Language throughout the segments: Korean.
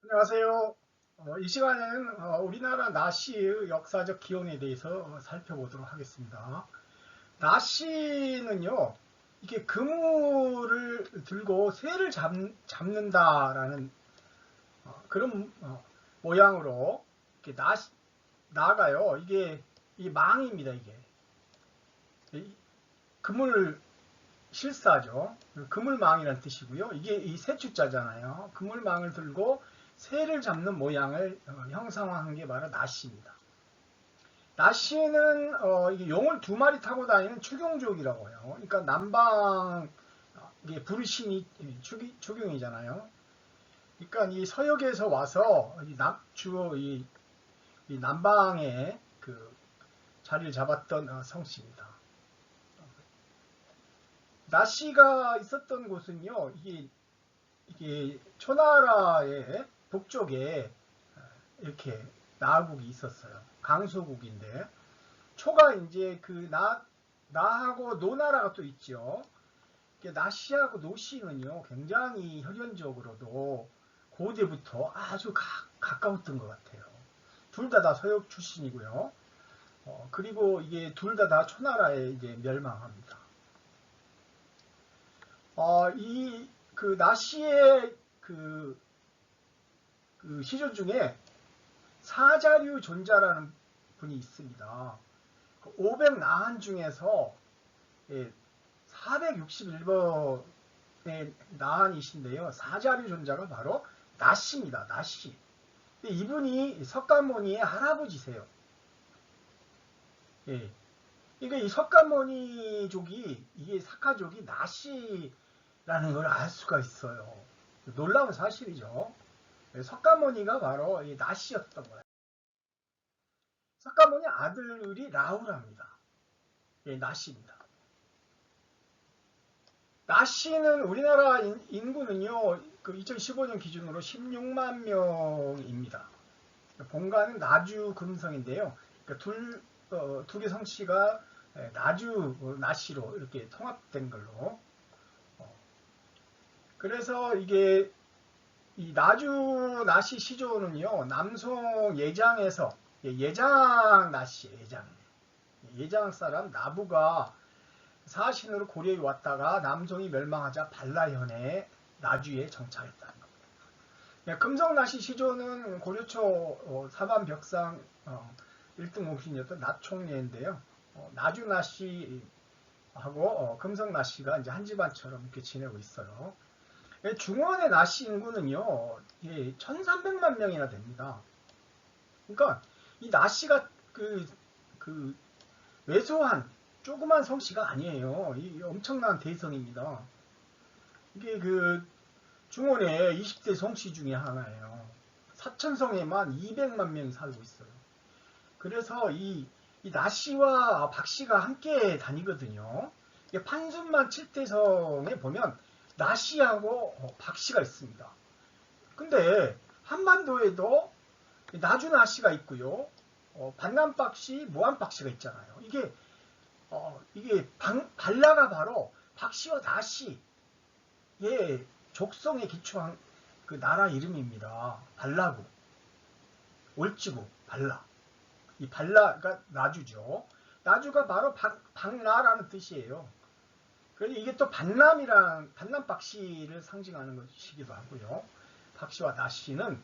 안녕하세요. 이 시간에는 우리나라 나시의 역사적 기원에 대해서 살펴보도록 하겠습니다. 나시는요, 이게 그물을 들고 새를 잡는다라는 그런 모양으로 이렇게 나가요. 이게 이 망입니다. 이게 이 그물 실사죠. 그물망이라는 뜻이고요. 이게 이 세축자잖아요. 그물망을 들고 새를 잡는 모양을 형상화한 게 바로 나시입니다. 나시는 이게 용을 두 마리 타고 다니는 추경족이라고 해요. 그러니까 남방 이게 부르심이 추경이잖아요. 그러니까 이 서역에서 와서 주로 이 남방에 그 자리를 잡았던 성씨입니다. 나시가 있었던 곳은요, 이게 초나라의 북쪽에 이렇게 나국이 있었어요. 강소국인데, 초가 이제 나하고 노나라가 또 있죠. 나시하고 노시는요, 굉장히 혈연적으로도 고대부터 아주 가까웠던 것 같아요. 둘 다 서역 출신이고요. 그리고 이게 둘 다 초나라에 이제 멸망합니다. 그 나시의 그 시조 중에 사자류 존자라는 분이 있습니다. 500나한 중에서 461번의 나한이신데요. 사자류 존자가 바로 나시입니다. 나시. 이분이 석가모니의 할아버지세요. 예. 그러니까 이 석가모니족이 이게 사카족이 나시라는 걸 알 수가 있어요. 놀라운 사실이죠. 석가모니가 바로 이 나시였던 거예요. 석가모니 아들이 라우라입니다. 예, 나시입니다. 나시는 우리나라 인구는요, 그 2015년 기준으로 16만 명입니다. 본가는 나주 금성인데요. 그러니까 두 개 성씨가 나시로 이렇게 통합된 걸로. 그래서 이게 이 나시 시조는요, 남송 예장에서 예장 나시, 예장 사람 나부가 사신으로 고려에 왔다가 남송이 멸망하자 발라현에 나주에 정착했다는 겁니다. 금성나시 시조는 고려초 사반벽상 1등 공신이었던 나총례인데요. 나주나시하고 금성나시가 이제 한 집안처럼 이렇게 지내고 있어요. 중원의 나시 인구는요, 1300만 명이나 됩니다. 그러니까 이 나시가 그 왜소한 조그만 성씨가 아니에요. 이 엄청난 대성입니다. 이게 그 중원의 20대 성씨 중에 하나예요. 사천성에만 200만 명이 살고 있어요. 그래서 이 나씨와 박씨가 함께 다니거든요. 판순만 7대성에 보면 나씨하고 박씨가 있습니다. 근데 한반도에도 나주나씨가 있고요. 반남박씨, 무안박씨가 있잖아요. 이게 발라가 바로 박씨와 나씨의 족성에 기초한 그 나라 이름입니다. 발라국, 올지국, 발라. 이 발라가 나주죠. 나주가 바로 박나라는 뜻이에요. 그래서 이게 또 반남박씨를 상징하는 것이기도 하고요. 박씨와 나씨는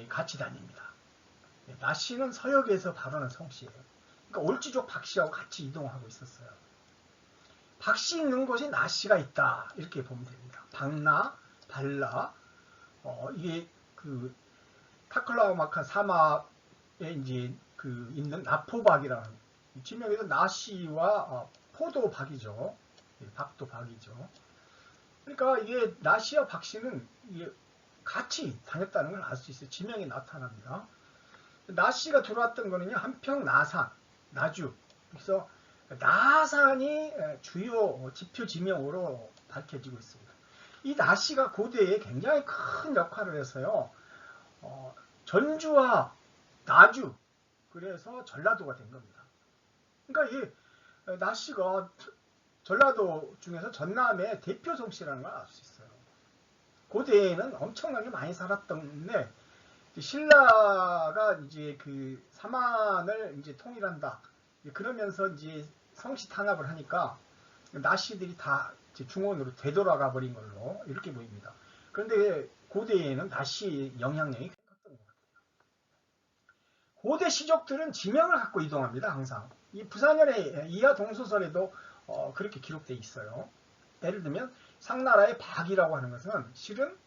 같이 다닙니다. 나씨는 서역에서 발원한 성씨예요. 그러니까 올지족 박씨하고 같이 이동하고 있었어요. 박씨 있는 곳에 나씨가 있다. 이렇게 보면 됩니다. 박나, 발라, 이게 그 타클라마칸 사막에 이제 그 있는 나포박이라는 지명에서 나씨와 포도박이죠. 박도 박이죠. 그러니까 이게 나씨와 박씨는 이게 같이 다녔다는 걸 알 수 있어요. 지명이 나타납니다. 나씨가 들어왔던 거는요, 한평 나산, 나주. 그래서 나산이 주요 지표 지명으로 밝혀지고 있습니다. 이 나씨가 고대에 굉장히 큰 역할을 해서요, 전주와 나주, 그래서 전라도가 된 겁니다. 그러니까 이 나씨가 전라도 중에서 전남의 대표 성씨라는 걸 알 수 있어요. 고대에는 엄청나게 많이 살았던데 신라가 이제 그 사만을 이제 통일한다. 그러면서 이제 성시 탄압을 하니까 나씨들이 다 이제 중원으로 되돌아가 버린 걸로 이렇게 보입니다. 그런데 고대에는 나씨 영향력이 컸던 것 같아요. 고대 시족들은 지명을 갖고 이동합니다. 항상. 이 부산연의 이하 동소설에도 그렇게 기록되어 있어요. 예를 들면 상나라의 박이라고 하는 것은 실은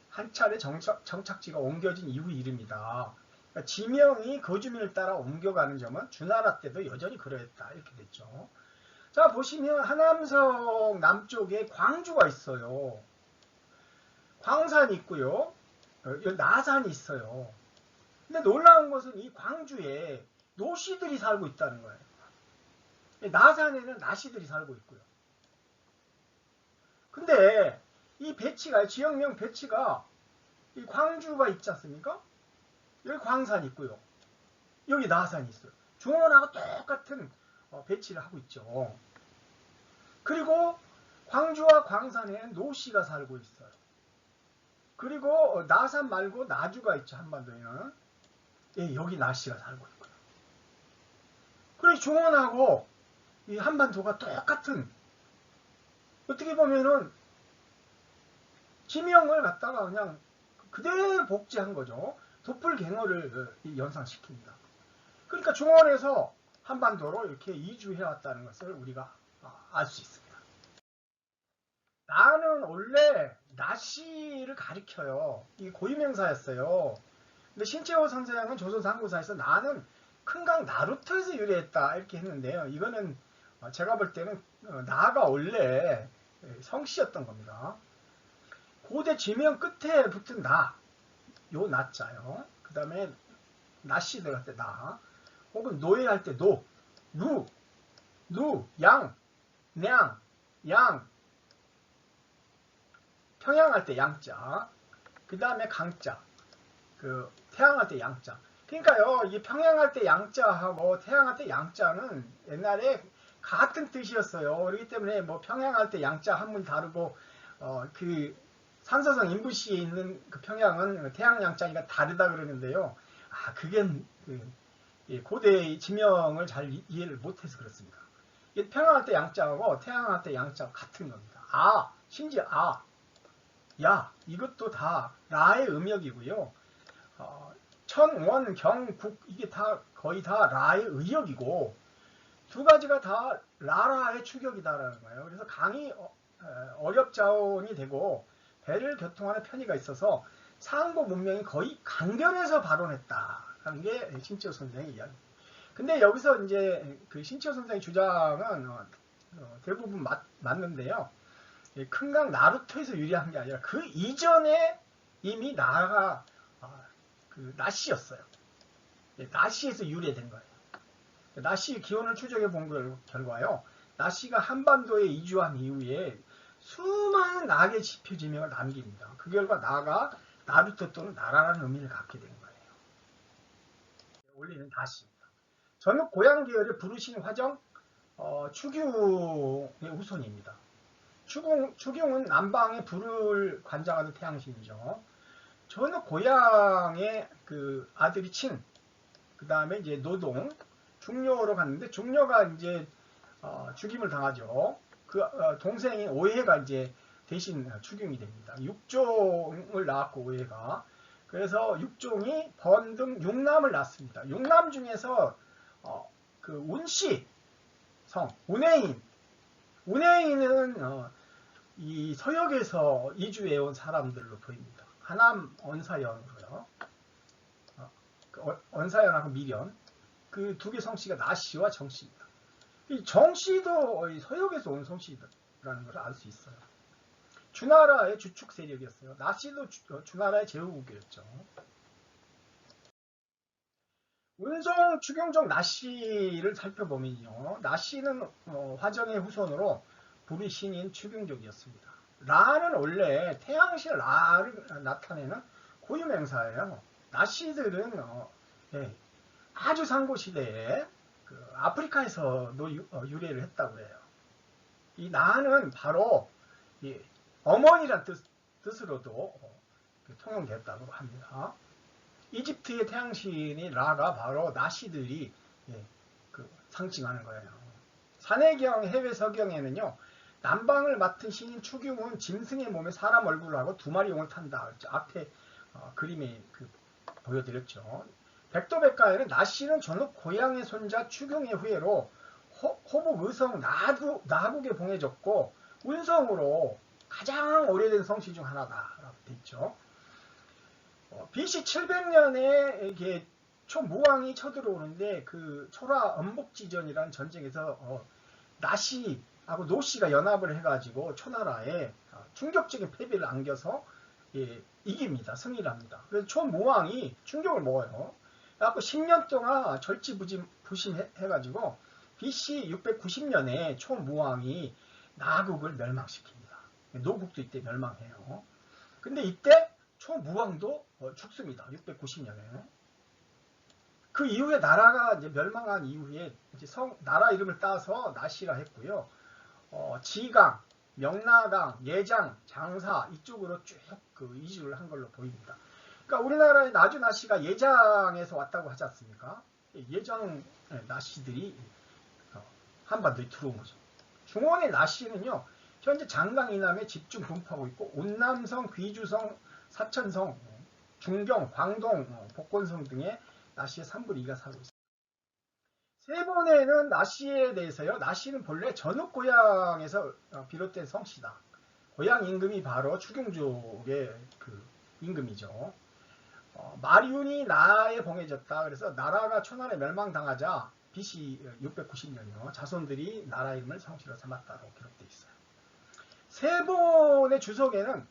한 차례 정착지가 옮겨진 이후 이름이다. 그러니까 지명이 거주민을 따라 옮겨가는 점은 주나라 때도 여전히 그러했다. 이렇게 됐죠. 자, 보시면 하남성 남쪽에 광주가 있어요. 광산이 있고요. 나산이 있어요. 근데 놀라운 것은 이 광주에 노씨들이 살고 있다는 거예요. 나산에는 나씨들이 살고 있고요. 근데 이 배치가, 지역명 배치가 이 광주가 있지 않습니까? 여기 광산이 있고요. 여기 나산이 있어요. 중원하고 똑같은 배치를 하고 있죠. 그리고 광주와 광산에는 노씨가 살고 있어요. 그리고 나산 말고 나주가 있죠. 한반도에는. 예, 여기 나씨가 살고 있고요. 그래서 중원하고 이 한반도가 똑같은, 어떻게 보면은 지명을 갖다가 그냥 그대로 복제한 거죠. 도플갱어를 연상시킵니다. 그러니까 중원에서 한반도로 이렇게 이주해왔다는 것을 우리가 알 수 있습니다. 나는 원래 나씨를 가리켜요. 이게 고유명사였어요. 근데 신채호 선생은 조선상고사에서 나는 큰강 나루터에서 유래했다 이렇게 했는데요. 이거는 제가 볼 때는 나가 원래 성씨였던 겁니다. 고대 지명 끝에 붙은 나, 요 나자요. 그 다음에 나씨 들어갈 때 나, 혹은 노예할 때 노, 누, 양, 냥, 양, 평양할 때 양자, 그 다음에 강자, 그 태양할 때 양자. 그러니까요, 이 평양할 때 양자하고 태양할 때 양자는 옛날에 같은 뜻이었어요. 그렇기 때문에 뭐 평양할 때 양자 한문 다르고 그 산서성 인부시에 있는 그 평양은 태양 양자니까 다르다 그러는데요. 그게 고대의 지명을 잘 이해를 못해서 그렇습니다. 평양할 때 양자하고 태양할 때 양자가 같은 겁니다. 심지어 야, 이것도 다 라의 음역이고요. 천, 원, 경, 국 이게 다 거의 다 라의 의역이고 두 가지가 다 라라의 추격이다라는 거예요. 그래서 강이 어렵자원이 되고 배를 교통하는 편의가 있어서 상고 문명이 거의 강변에서 발원했다라는 게 신채호 선생의 이야기. 근데 여기서 이제 그 신채호 선생의 주장은 대부분 맞는데요. 큰강 나루터에서 유래한 게 아니라 그 이전에 이미 나라가 그 나씨였어요. 나씨에서 유래된 거예요. 나씨 기원을 추적해 본 결과요. 나씨가 한반도에 이주한 이후에 수많은 낙의 지표 지명을 남깁니다. 그 결과 나가 나루터 또는 나라라는 의미를 갖게 된 거예요. 원래는 나씨입니다. 전국 고양 계열의 부르신 화정 추경의 후손입니다. 추경은 남방의 불을 관장하는 태양신이죠. 저는 고향의 그 아들이 친, 그 다음에 이제 노동, 중려로 갔는데 중려가 이제 죽임을 당하죠. 그 동생인 오해가 이제 대신 추경이 됩니다. 육종을 낳았고 오해가. 그래서 육종이 번등 육남을 낳습니다. 육남 중에서 그 운씨 성, 운해인은 이 서역에서 이주해온 사람들로 보입니다. 하남 언사연으로요. 언사연하고 미련 그 두 개 성씨가 나씨와 정씨입니다. 이 정씨도 서역에서 온 성씨라는 걸 알 수 있어요. 주나라의 주축 세력이었어요. 나씨도 주나라의 제후국이었죠. 운송 추경적 나씨를 살펴보면요. 나씨는 화정의 후손으로 불의 신인 추경적이었습니다. 라는 원래 태양신 라를 나타내는 고유명사예요. 나씨들은 아주 상고시대에 그 아프리카에서도 유래를 했다고 해요. 이 나는 바로 어머니란 뜻으로도 통용되었다고 합니다. 이집트의 태양신이 라가 바로 나시들이 상징하는 거예요. 산해경 해외 서경에는요, 남방을 맡은 신인 추경은 짐승의 몸에 사람 얼굴을 하고 두 마리 용을 탄다. 앞에 그림에 보여드렸죠. 백도백가에는 나시는 전후 고향의 손자 추경의 후예로 호북 의성 나국에 봉해졌고 운성으로 가장 오래된 성씨 중 하나다라고 되어 있죠. BC 700년에 이게 초무왕이 쳐들어오는데 그 초라 엄복지전이라는 전쟁에서 나시하고 노시가 연합을 해가지고 초나라에 충격적인 패배를 안겨서 이깁니다. 승리를 합니다. 그래서 초무왕이 충격을 먹어요. 그래서 10년 동안 절지부심해가지고 BC 690년에 초무왕이 나국을 멸망시킵니다. 노국도 이때 멸망해요. 근데 이때 초무왕도 죽습니다. 690년에. 그 이후에 나라가 이제 멸망한 이후에 이제 나라 이름을 따서 나시라 했고요. 지강, 명나강, 예장, 장사 이쪽으로 쭉 이주를 한 걸로 보입니다. 그러니까 우리나라의 나주 나시가 예장에서 왔다고 하지 않습니까? 예장 나시들이 한반도에 들어온 거죠. 중원의 나시는요, 현재 장강 이남에 집중 분포하고 있고 운남성, 귀주성, 사천성, 중경, 광동, 복권성 등의 나시의 3분의 2가 살고 있습니다. 세 번에는 나시에 대해서요. 나시는 본래 전욱 고향에서 비롯된 성씨다. 고향 임금이 바로 추경족의 임금이죠. 마리운이 나에 봉해졌다. 그래서 나라가 초나라에 멸망당하자 BC 690년이요. 자손들이 나라 이름을 성씨로 삼았다고 기록되어 있어요. 세 번의 주석에는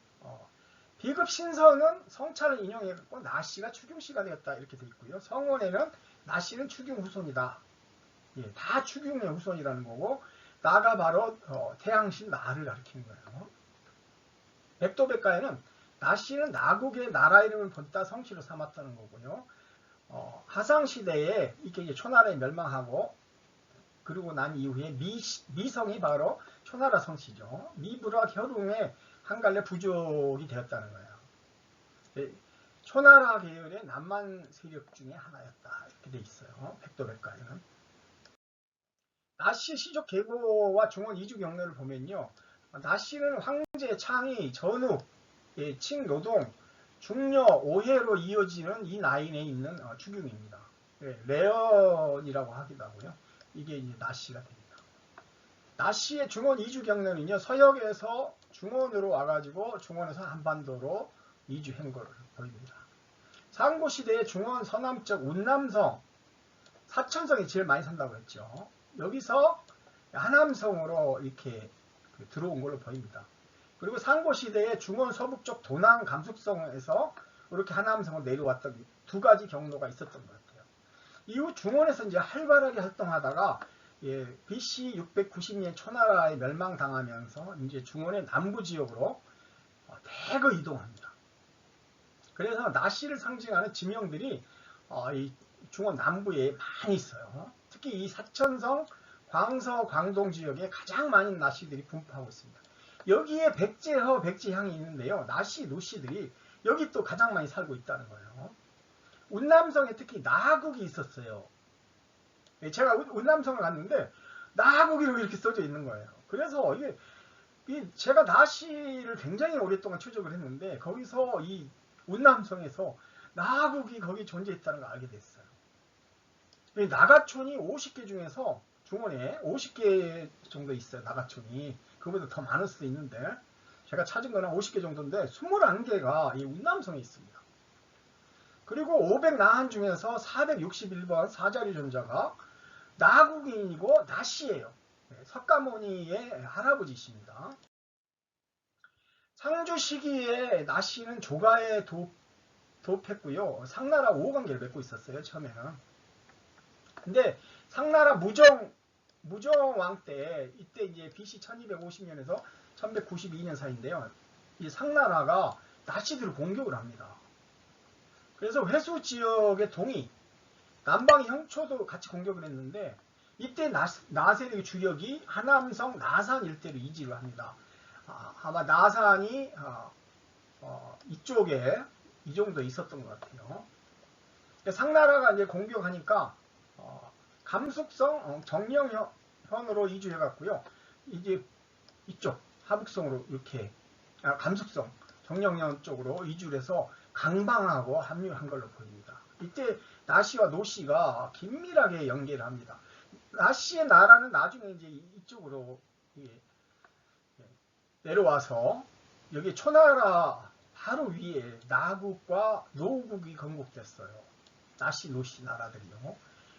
비급 신서는 성차를 인용해갖고 나씨가 추경씨가 되었다 이렇게 되어 있고요. 성원에는 나씨는 추경 후손이다. 다 추경의 후손이라는 거고 나가 바로 태양신 나를 가리키는 거예요. 백도백가에는 나씨는 나국의 나라 이름을 본따 성씨로 삼았다는 거고요. 하상시대에 이게 이제 초나라에 멸망하고 그리고 난 이후에 미성이 바로 초나라 성씨죠. 미불화 혈웅의 한 갈래 부족이 되었다는 거예요. 초나라 계열의 남만 세력 중에 하나였다. 이렇게 돼 있어요. 백도백가에는. 나시 시족 계보와 중원 이주 경로를 보면요. 나시는 황제, 창희, 전욱, 칭노동, 중려, 오해로 이어지는 이 라인에 있는 추경입니다. 레언이라고 하기도 하고요. 이게 이제 나시가 됩니다. 나시의 중원 이주 경로는요. 서역에서 중원으로 와가지고 중원에서 한반도로 이주한 걸로 보입니다. 상고시대의 중원 서남쪽 운남성, 사천성이 제일 많이 산다고 했죠. 여기서 하남성으로 이렇게 들어온 걸로 보입니다. 그리고 상고시대의 중원 서북쪽 도남 감숙성에서 이렇게 하남성으로 내려왔던 두 가지 경로가 있었던 것 같아요. 이후 중원에서 이제 활발하게 활동하다가 BC 690년 초나라에 멸망당하면서 이제 중원의 남부 지역으로 대거 이동합니다. 그래서 나시를 상징하는 지명들이 이 중원 남부에 많이 있어요. 특히 이 사천성, 광서, 광동 지역에 가장 많은 나시들이 분포하고 있습니다. 여기에 백제허, 백제향이 있는데요. 나시, 노시들이 여기 또 가장 많이 살고 있다는 거예요. 운남성에 특히 나국이 있었어요. 제가 운남성을 갔는데 나국이라고 이렇게 써져 있는 거예요. 그래서 제가 나시를 굉장히 오랫동안 추적을 했는데 거기서 이 운남성에서 나국이 거기 존재했다는 걸 알게 됐어요. 나가촌이 50개 중에서 중원에 50개 정도 있어요. 나가촌이. 그보다 더 많을 수도 있는데 제가 찾은 거는 50개 정도인데 21개가 이 운남성에 있습니다. 그리고 500나한 중에서 461번 사자리 존자가 나국인이고 나시예요. 석가모니의 할아버지십니다. 상주 시기에 나시는 조가에 도읍했고요. 상나라 5관계를 맺고 있었어요. 처음에는. 근데 상나라 무정왕 때 이때 이제 BC 1250년에서 1192년 사이인데요. 이 상나라가 나시들을 공격을 합니다. 그래서 회수 지역의 동이 남방의 형초도 같이 공격을 했는데 이때 나세력의 주력이 하남성 나산 일대로 이지를 합니다. 아마 나산이 이쪽에 이 정도 있었던 것 같아요. 상나라가 이제 공격하니까 감숙성 정령현으로 이주해 갔고요. 이제 이쪽 하북성으로 이렇게 감숙성 정령현 쪽으로 이주를 해서 강방하고 합류한 걸로 보입니다. 이때 나시와 노시가 긴밀하게 연계를 합니다. 나시의 나라는 나중에 이제 이쪽으로 내려와서 여기 초나라 바로 위에 나국과 노국이 건국됐어요. 나시, 노시 나라들이요.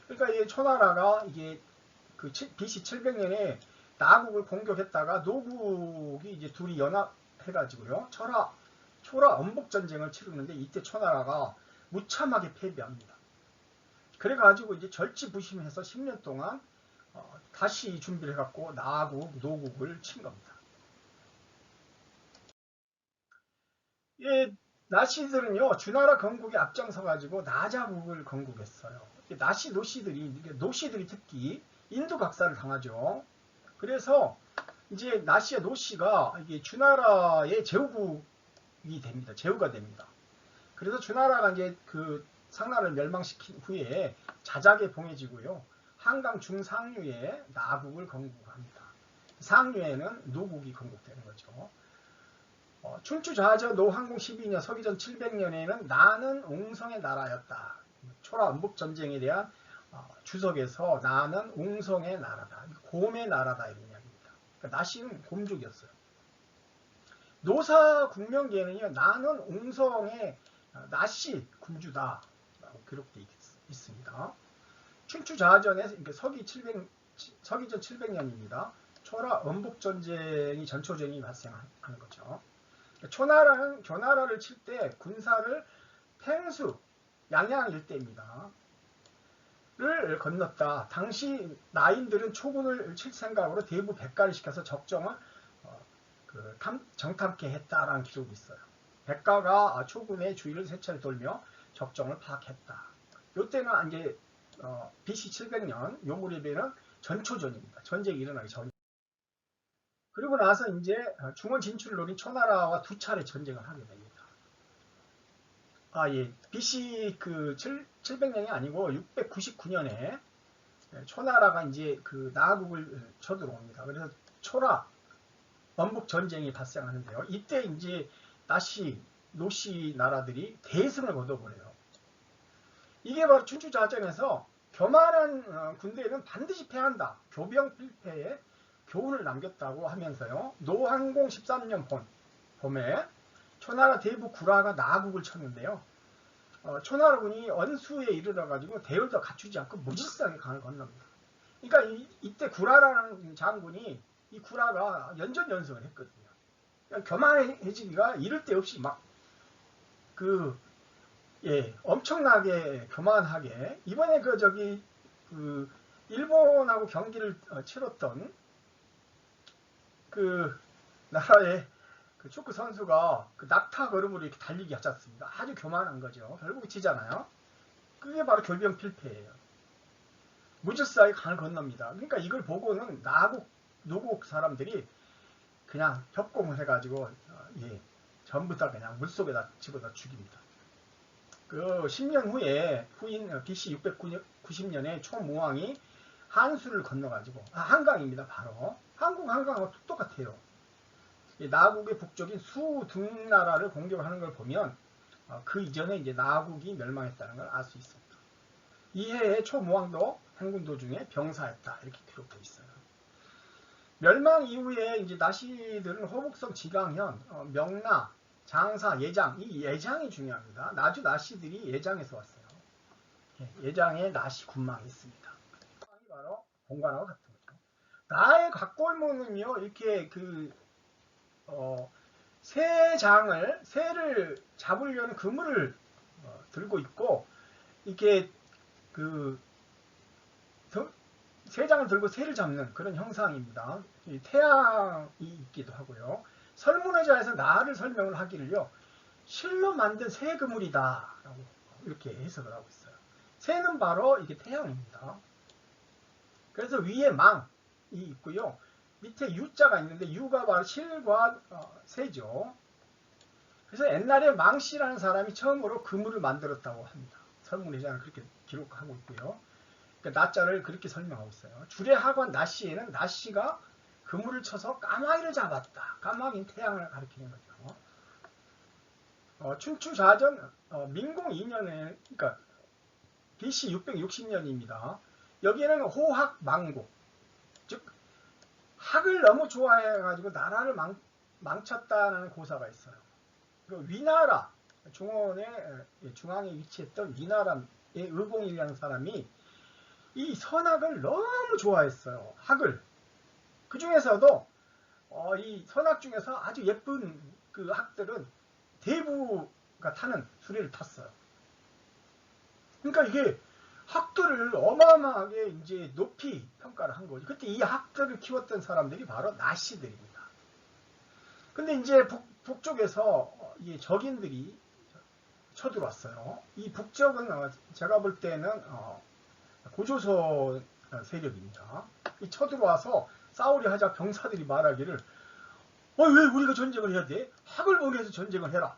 그러니까 이 초나라가 이게 그 BC 700년에 나국을 공격했다가 노국이 이제 둘이 연합해가지고요. 초라 엄복 전쟁을 치르는데 이때 초나라가 무참하게 패배합니다. 그래가지고 이제 절치부심해서 10년 동안 다시 준비를 해갖고 나국, 노국을 친 겁니다. 예, 나시들은요, 주나라 건국에 앞장서가지고 나자국을 건국했어요. 나시, 노시들이 특히 인두각사를 당하죠. 그래서 이제 나시와 노시가 이게 주나라의 제후국이 됩니다. 제후가 됩니다. 그래서 주나라가 이제 그 상나라를 멸망시킨 후에 자작에 봉해지고요. 한강 중상류에 나국을 건국합니다. 상류에는 노국이 건국되는 거죠. 춘추좌저 노항공 12년 서기전 700년에는 나는 옹성의 나라였다. 초라 엄복전쟁에 대한 주석에서 나는 옹성의 나라다. 곰의 나라다 이런 이야기입니다. 그러니까 나시는 곰족이었어요. 노사 국명기에는요. 나는 옹성의 나시 군주다 라고 기록되어 있습니다. 춘추좌전에서 그러니까 서기전 700년입니다. 초라 엄복전쟁이 전초전이 발생하는 거죠. 초나라는 조나라를 칠 때 군사를 팽수, 양양 일대입니다. 를 건넜다. 당시 나인들은 초군을 칠 생각으로 대부 백가를 시켜서 적정을 정탐케 했다라는 기록이 있어요. 백가가 초군의 주위를 세 차례 돌며 적정을 파악했다. 이때는 이제 BC 700년 요 무렵에는 전초전입니다. 전쟁이 일어나기 전. 그리고 나서 이제 중원 진출을 노린 초나라와 두 차례 전쟁을 하게 됩니다. 예. BC 700년이 아니고 699년에 초나라가 이제 그 나국을 쳐들어옵니다. 그래서 초라 원북 전쟁이 발생하는데요. 이때 이제 나시, 노시 나라들이 대승을 거둬버려요. 이게 바로 춘추자전에서 교만한 군대는 반드시 패한다. 교병필패에 교훈을 남겼다고 하면서요. 노항공 13년 봄에 초나라 대부 구라가 나국을 쳤는데요. 초나라군이 언수에 이르러가지고 대열도 갖추지 않고 무질서하게 강을 건넙니다. 그러니까 이때 구라라는 장군이 이 구라가 연전연승을 했거든요. 그러니까 교만해지기가 이를 데 없이 막 엄청나게 교만하게 이번에 일본하고 경기를 치렀던 그 나라의 그 축구 선수가 그 낙타 걸음으로 이렇게 달리기 하지 않습니까? 아주 교만한 거죠. 결국에 지잖아요. 그게 바로 결병필패예요. 무질서하게 강을 건넙니다. 그러니까 이걸 보고는 노국 사람들이 그냥 협공을 해가지고 전부 다 그냥 물속에다 집어다 죽입니다. 그 10년 후인 BC 690년에 초무왕이 한수를 건너가지고 한강입니다. 바로 한강하고 똑같아요. 나국의 북쪽인 수등나라를 공격하는 걸 보면 그 이전에 이제 나국이 멸망했다는 걸 알 수 있습니다. 이해의 초무왕도 행군 도중에 병사했다 이렇게 기록되어 있어요. 멸망 이후에 이제 나시들은 호북성 지강현, 명나, 장사, 예장 이 예장이 중요합니다. 나주 나시들이 예장에서 왔어요. 예장에 나시 군망이 있습니다. 군망이 바로 본관하고 같은 거죠. 나의 곽골문은요 이렇게 새를 잡으려는 그물을 들고 있고 이렇게 새장을 들고 새를 잡는 그런 형상입니다. 태양이 있기도 하고요. 설문의자에서 나를 설명을 하기를요. 실로 만든 새 그물이다 라고 이렇게 해석을 하고 있어요. 새는 바로 이게 태양입니다. 그래서 위에 망이 있고요. 밑에 유자가 있는데 유가 바로 실과 새죠. 그래서 옛날에 망씨라는 사람이 처음으로 그물을 만들었다고 합니다. 설문회장은 그렇게 기록하고 있고요. 그러니까 나자를 그렇게 설명하고 있어요. 주례하관 나씨에는 나씨가 그물을 쳐서 까마귀를 잡았다. 까마귀는 태양을 가리키는 거죠. 춘추자전 민공 2년에, 그러니까 BC 660년입니다. 여기에는 호학망국, 즉 학을 너무 좋아해가지고 나라를 망쳤다는 고사가 있어요. 위나라, 중앙에 위치했던 위나라의 의공이라는 사람이 이 선학을 너무 좋아했어요. 학을. 그 중에서도 이 선학 중에서 아주 예쁜 그 학들은 대부가 타는 수레를 탔어요. 그러니까 이게 학들을 어마어마하게 이제 높이 평가를 한 거죠. 그때 이 학들을 키웠던 사람들이 바로 나씨들입니다. 근데 이제 북쪽에서 이 적인들이 쳐들어왔어요. 이 북쪽은 제가 볼 때는 고조선 세력입니다. 이 쳐들어와서 싸우려 하자 병사들이 말하기를 왜 우리가 전쟁을 해야 돼? 학을 보내서 전쟁을 해라.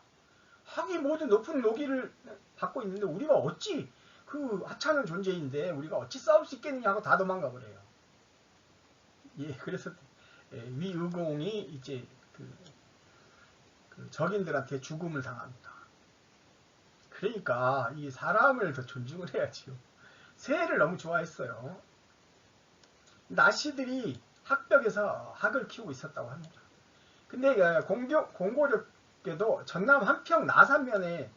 학이 모두 높은 노기를 받고 있는데 우리가 어찌 그 하찮은 존재인데 우리가 어찌 싸울 수 있겠느냐 하고 다 도망가 버려요. 예, 그래서 위의공이 이제 그 적인들한테 죽음을 당합니다. 그러니까 이 사람을 더 존중을 해야지요. 새를 너무 좋아했어요. 나씨들이 학벽에서 학을 키우고 있었다고 합니다. 근데 공고력에도 전남 한평 나산면에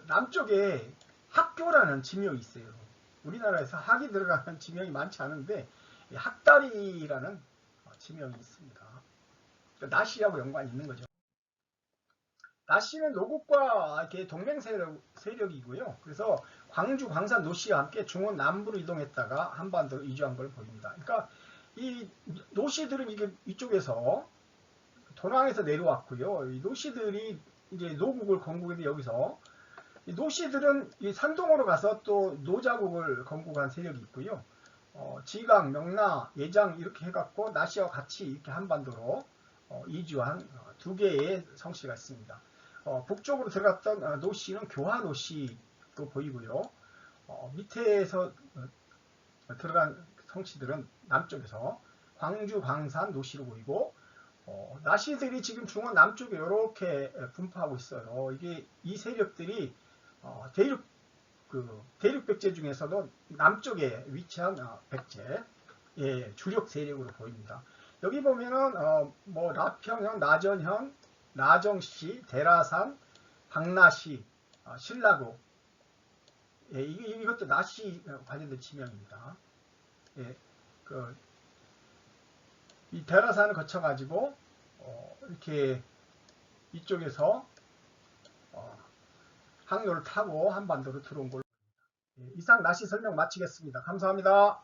남쪽에 학교라는 지명이 있어요. 우리나라에서 학이 들어가는 지명이 많지 않은데 학다리라는 지명이 있습니다. 나씨하고 연관이 있는 거죠. 나씨는 노국과 이렇게 동맹 세력이고요. 그래서 광주, 광산, 노씨와 함께 중원 남부로 이동했다가 한반도로 이주한 걸 보입니다. 그러니까 이 노씨들은 이쪽에서 도낭에서 내려왔고요. 이 노씨들이 이제 노국을 건국했는데 여기서 노씨들은 이 산동으로 가서 또 노자국을 건국한 세력이 있고요. 지강, 명나, 예장 이렇게 해갖고 나씨와 같이 이렇게 한반도로 이주한 두 개의 성씨가 있습니다. 북쪽으로 들어갔던 노씨는 교화노씨도 보이고요. 밑에서 들어간 성씨들은 남쪽에서 광주, 광산, 노씨로 보이고 나씨들이 지금 중원 남쪽에 이렇게 분포하고 있어요. 이게 이 세력들이 대륙 백제 중에서도 남쪽에 위치한 백제의 주력 세력으로 보입니다. 여기 보면은 뭐 라평현, 나전현, 나정씨, 대라산, 박나씨, 신라고 이것도 나씨 관련된 지명입니다. 예, 이 대라산을 거쳐가지고 이렇게 이쪽에서 항로를 타고 한반도로 들어온 걸로. 이상 나씨 설명 마치겠습니다. 감사합니다.